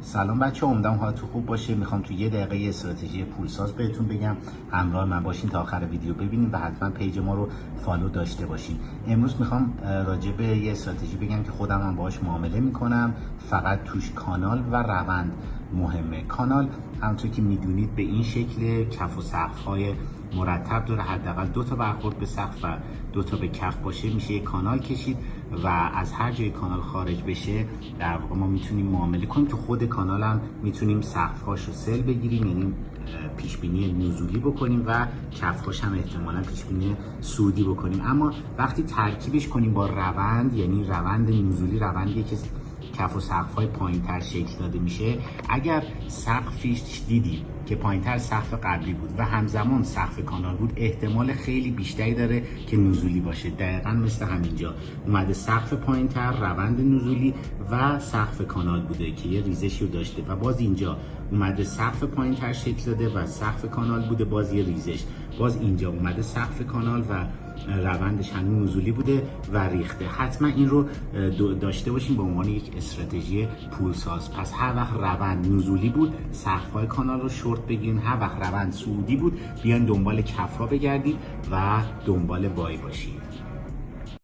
سلام بچه ها، امیدوارم حالتون خوب باشه. میخوام تو یه دقیقه یه استراتژی پولساز بهتون بگم. همراه من باشین تا آخر ویدیو ببینیم و حتما پیج ما رو فالو داشته باشین. امروز میخوام راجع به یه استراتژی بگم که خودم هم باهاش معامله میکنم. فقط توش کانال و روند مهمه. کانال همونطور که میدونید به این شکل کف و سقف های مرتب داره، حداقل 2 تا برخورد به سقف و 2 تا به کف باشه میشه یک کانال کشید و از هر جای کانال خارج بشه در واقع ما میتونیم معامله کنیم. تو خود کانال هم میتونیم سقف‌هاش رو سل بگیریم، یعنی پیش بینی نزولی بکنیم و کف‌هاش هم احتمالاً پیش بینی صعودی بکنیم. اما وقتی ترکیبش کنیم با روند، یعنی روند نزولی، روندی که کف و سقف‌های پایین‌تر شکل داده میشه، اگر سقفیش دیدیم که پایین‌تر سقف قبلی بود و همزمان سقف کانال بود، احتمال خیلی بیشتری داره که نزولی باشه. دقیقاً مثل همینجا اومده سقف پایین‌تر، روند نزولی و سقف کانال بوده که یه ریزشی رو داشته و باز اینجا اومده سقف پایین‌تر شکل داده و سقف کانال بوده، باز یه ریزش. باز اینجا اومده سقف کانال و روندش هنوز نزولی بوده و ریخته. حتما این رو داشته باشیم به عنوان یک استراتژی پولساز. پس هر وقت روند نزولی بود سقف‌های کانال رو شورت بگیرین، هر وقت روند صعودی بود بیاین دنبال کف‌ها بگردید و دنبال بای باشید.